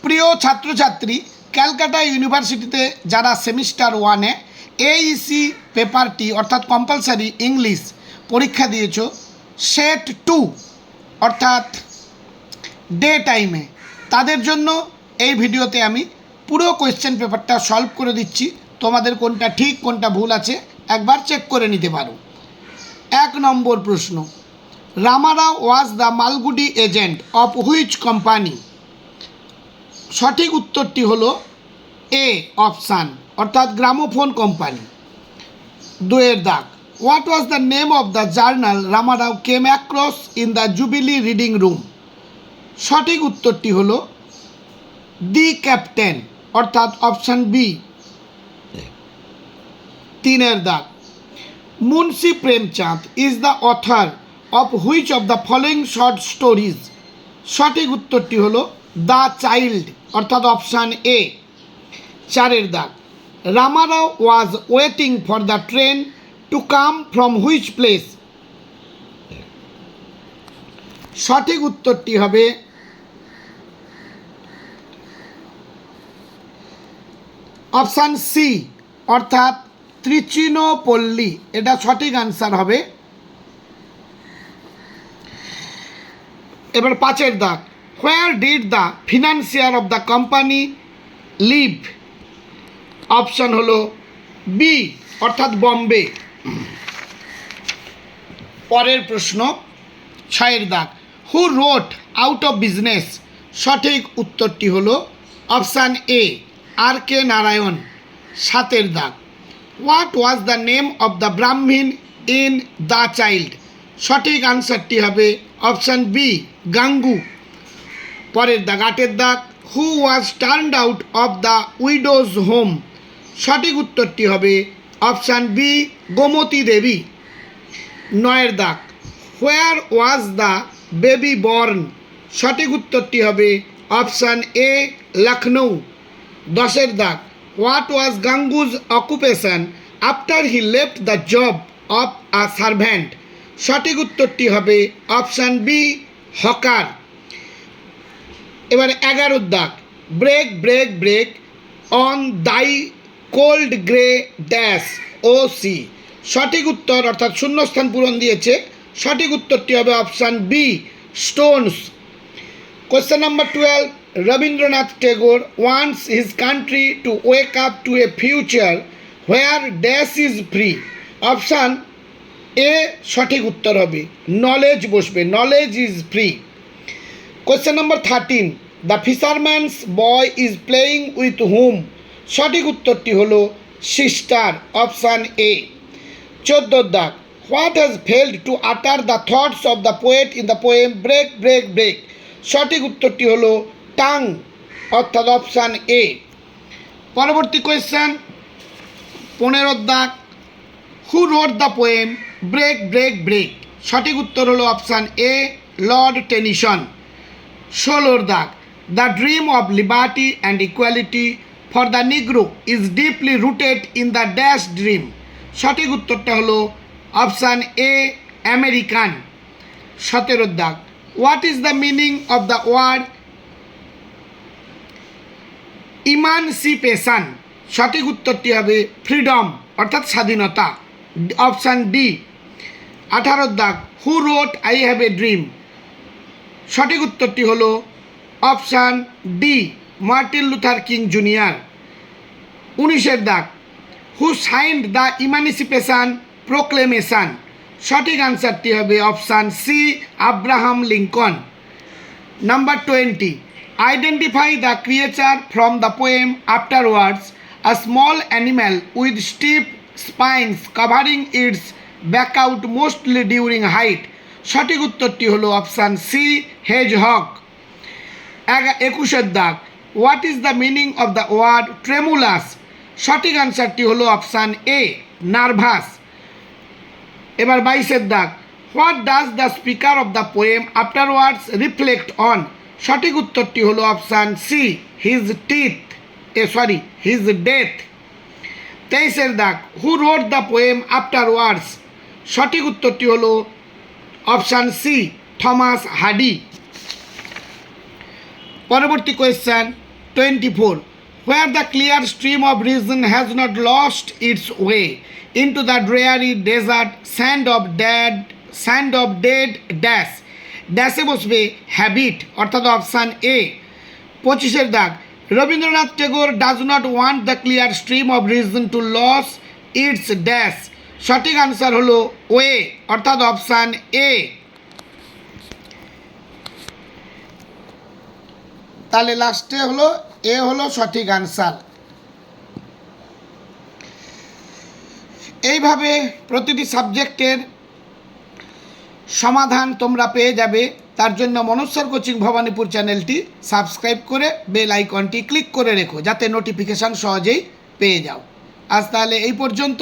প্রিয় ছাত্রছাত্রী, ক্যালকাটা ইউনিভার্সিটিতে যারা সেমিস্টার ওয়ানে এইসি পেপারটি অর্থাৎ কম্পালসারি ইংলিশ পরীক্ষা দিয়েছ সেট 2 অর্থাৎ ডে টাইমে, তাদের জন্য এই ভিডিওতে আমি পুরো কোয়েশ্চেন পেপারটা সলভ করে দিচ্ছি। তোমাদের কোনটা ঠিক কোনটা ভুল আছে একবার চেক করে নিতে পারো। 1 নম্বর প্রশ্ন, Rama Rao was the Malgudi agent of which company? সঠিক উত্তরটি হলো এ অপশান অর্থাৎ গ্রামোফোন কোম্পানি। 2 দাগ, what was the name of the journal Rama Rao came across in the jubilee reading room? সঠিক উত্তরটি হলো দি ক্যাপ্টেন অর্থাৎ অপশান বি। 3 দাগ, Munshi Premchand is the author of which of the following short stories? সঠিক উত্তরটি হলো দ্য চাইল্ড অর্থাৎ অপশান এ। 4 দাগ, রামারাও ওয়াজ waiting for the train to come from which place? সঠিক উত্তরটি হবে অপশান সি অর্থাৎ ত্রিচিনোপল্লী, এটা সঠিক আনসার হবে। এবার 5 দাগ, where did the financier of the company live? Option হলো বি অর্থাৎ বম্বে। পরের প্রশ্ন 6 দাগ, who wrote out of business? সঠিক উত্তরটি হলো অপশান এ আর কে নারায়ণ। 7 দাগ, what was the name of the ব্রাহ্মণ ইন দ্য চাইল্ড? সঠিক আনসারটি হবে অপশান বি গাঙ্গু। পরের দাগ 8 দাগ, who was turned out of the widows home? সঠিক উত্তরটি হবে অপশান বি গোমতী দেবী। 9 দাগ, where was the baby born? সঠিক উত্তরটি হবে অপশান এ লখনৌ। 10 দাগ, what was Gangu's occupation after he left the job of a servant? সঠিক উত্তরটি হবে অপশান বি হকার। এবার 11 দাগ, break break break on thy cold grey dash O sea? সঠিক উত্তর অর্থাৎ শূন্যস্থান পূরণ দিয়েছে, সঠিক উত্তরটি হবে option B stones. Question number 12, Rabindranath Tagore wants his country to wake up to a future where dash is free? Option A সঠিক উত্তর হবে, নলেজ বসবে, knowledge is free. Question number 13, the fisherman's boy is playing with whom? সঠিক উত্তরটি হলো sister, option A. 14 দাগ, what has failed to utter the thoughts of the poet in the poem break break break? সঠিক উত্তরটি হলো tongue অর্থাৎ option এ। পরবর্তী question 15 দাগ, who wrote the poem break break break? সঠিক উত্তর হলো অপশান এ লর্ড টেনিসন। 16 দাগ, the dream of liberty and equality for the negro is deeply rooted in the dash dream? সঠিক উত্তরটা হলো অপশান এ আমেরিকান। 17 দাগ, what is the meaning of the word emancipation? সঠিক উত্তরটি হবে freedom অর্থাৎ স্বাধীনতা, অপশান ডি। 18 দাগ, who wrote I have a dream? সঠিক উত্তরটি হলো option D Martin Luther King junior. 19 দাগ, who signed the emancipation proclamation? সঠিক আনসারটি হবে option C Abraham Lincoln. Number 20, identify the creature from the poem afterwards a small animal with stiff spines covering its back out mostly during night? সঠিক উত্তরটি হলো option C hedgehog. 21 দাগ, what is the meaning of the word ট্রেমুলাস? সঠিক আনসারটি হলো option এ nervous. এবার 22 দাগ, what does the speaker of the poem afterwards reflect on? সঠিক উত্তরটি হলো অপশান সি হিজ ডেথ। 23 দাগ, who wrote the poem afterwards? সঠিক উত্তরটি হলো অপশান সি থমাস হার্ডি। পরবর্তী question 24. Where the clear stream of reason has not lost its way into the dreary desert sand of dead dash ড্যাশে বসবে habit অর্থাৎ option A. 25 দাগ, Rabindranath Tagore does not want the clear stream of reason to lose its dash সঠিক answer হলো way অর্থাৎ option A. তাহলে লাস্টে হলো এ হলো সঠিক আনসার। এইভাবে প্রতিটি সাবজেক্টের সমাধান তোমরা পেয়ে যাবে। তার জন্য মনোস্বর কোচিং ভবানীপুর চ্যানেলটি সাবস্ক্রাইব করে বেল আইকনটি ক্লিক করে রেখো যাতে নোটিফিকেশান সহজেই পেয়ে যাও। আজ তাহলে এই পর্যন্ত।